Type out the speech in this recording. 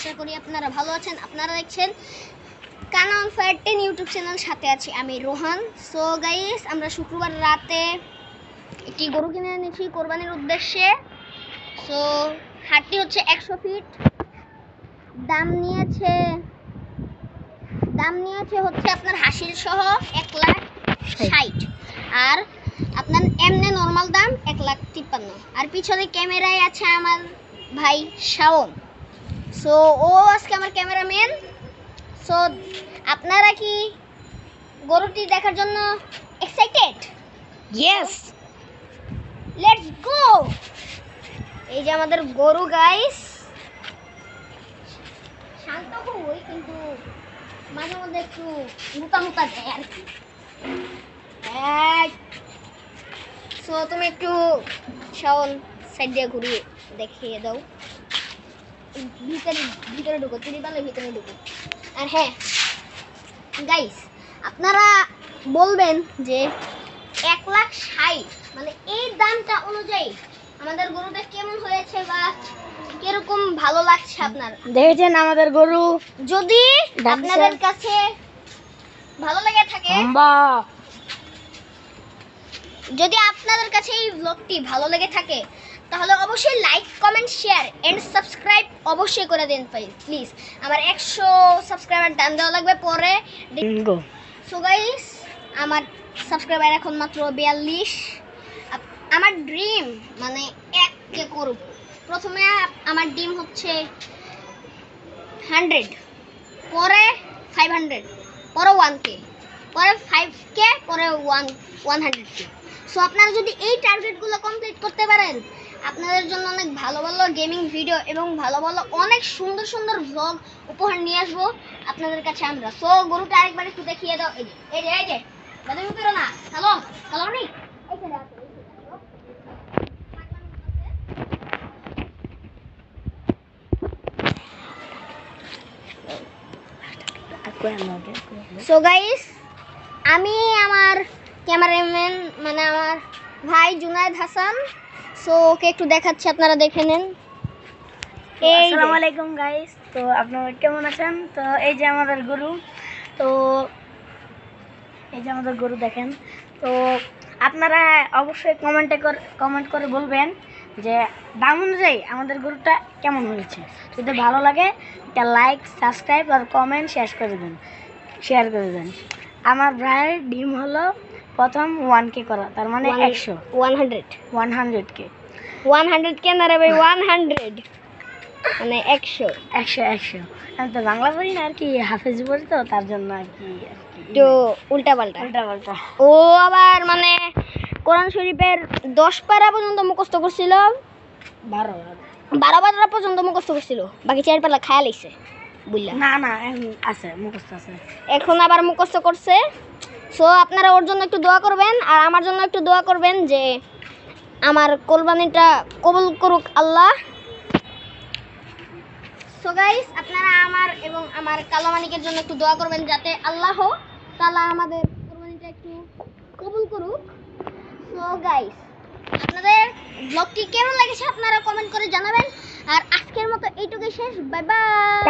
আশা করি আপনারা ভালো আছেন। আপনারা দেখছেন কানান ফায়ার 10 ইউটিউব চ্যানেল, সাথে আছি আমি রোহান। সো গাইস, আমরা শুক্রবার রাতে একটি গরু কিনে এনেছি কোরবানির উদ্দেশ্যে। সো হাটটি হচ্ছে 100 ফিট। দাম নিয়েছে হচ্ছে আপনার হাসিল সহ 1,60,000, আর আপনার এমনি নর্মাল দাম 1,53,000। আর পিছনে ক্যামেরায় আছে আমার ভাই শাওন। সো ও আজকে আমার ক্যামেরাম্যান। সো আপনারা কি গরুটি দেখার জন্য এক্সাইটেড? Yes, let's go. এই যে আমাদের গরু গাইস, শান্ত হই কিন্তু মাঝে মধ্যে একটু মুতা দেয় আর কি। সো তুমি একটু শাওন সাইড দিয়ে ঘুরিয়ে দেখিয়ে দাও। ভিতরে ঢুকো, ত্রিপালের ভিতরে ঢুকো। আর হ্যাঁ গাইস, আপনারা বলবেন যে 1,60,000 মানে এই দামটা অনুযায়ী আমাদের গরুটা কেমন হয়েছে বা কিরকম ভালো লাগছে আপনার। দেখেছেন আমাদের গরু? যদি আপনাদের কাছে ভালো লেগে থাকে, যদি আপনাদের কাছে এই ব্লগটি ভালো লেগে থাকে, তাহলে অবশ্যই like, comment, share and subscribe অবশ্যই করে দেন প্লিজ। আমার 100 সাবস্ক্রাইবার টান দেওয়া লাগবে পরে। সো গাইস, আমার সাবস্ক্রাইবার এখন মাত্র 42। আমার ড্রিম মানে 1K করব। প্রথমে আমার ড্রিম হচ্ছে 100, পরে 500, পরে 1K, পরে 5K, পরে 100K। সো আপনারা যদি এই টার্গেটগুলো কমপ্লিট করতে পারেন, আপনাদের জন্য অনেক ভালো ভালো গেমিং ভিডিও এবং ভালো ভালো অনেক সুন্দর সুন্দর ভ্লগ উপহার নিয়ে আসবো আপনাদের কাছে আমরা। সো গরুটা আরেকবার একটু দেখিয়ে দাও। এই যে দাদা উপরে না, হ্যালো নি এইখানে আছে। সো গাইস, আমি আমার ক্যামেরাম্যান মানে আমার ভাই জুনায়েদ হাসান। সো ওকে একটু দেখাচ্ছি, আপনারা দেখে নেন। আসসালামু আলাইকুম গাইস, তো আপনারা কেমন আছেন? তো এই যে আমাদের গরু, তো এই যে আমাদের গরু দেখেন। তো আপনারা অবশ্যই কমেন্ট করে বলবেন যে দাম অনুযায়ী আমাদের গরুটা কেমন হয়েছে। যদি ভালো লাগে একটা লাইক, সাবস্ক্রাইব আর কমেন্ট শেয়ার করে দেন। আমার ভাইয়ের ডিম হলো প্রথম 1K করা, তার মানে 100K না রে ভাই, 100 মানে 100। আমি তো বাংলা পড়ি না আর কি, হাফেজ পড়ি, তো তার জন্য আর কি তো উল্টা পাল্টা। ও আবার মানে কোরআন শরীফের 10 পারা পর্যন্ত মুখস্থ করছিল, 12 পারা পর্যন্ত মুখস্থ করছিল, বাকি 4 পারা খায়া লাইছে বুঝলা না আছে, মুখস্থ আছে, এখন আবার মুখস্থ করছে। সো আপনারা ওর জন্য একটু দোয়া করবেন আর আমার জন্য একটু দোয়া করবেন যে আমার কোরবানিটা কবুল করুক আল্লাহ। সো গাইস, আপনারা আমার এবং আমার কালো মানিকের জন্য একটু দোয়া করবেন যাতে আল্লাহ তাআলা আমাদের কোরবানিটা একটু কবুল করুক। সো গাইস, আপনাদের ব্লগটি কেমন লেগেছে আপনারা কমেন্ট করে জানাবেন। আর আজকের মতো এইটুকুই শেষ। Bye bye.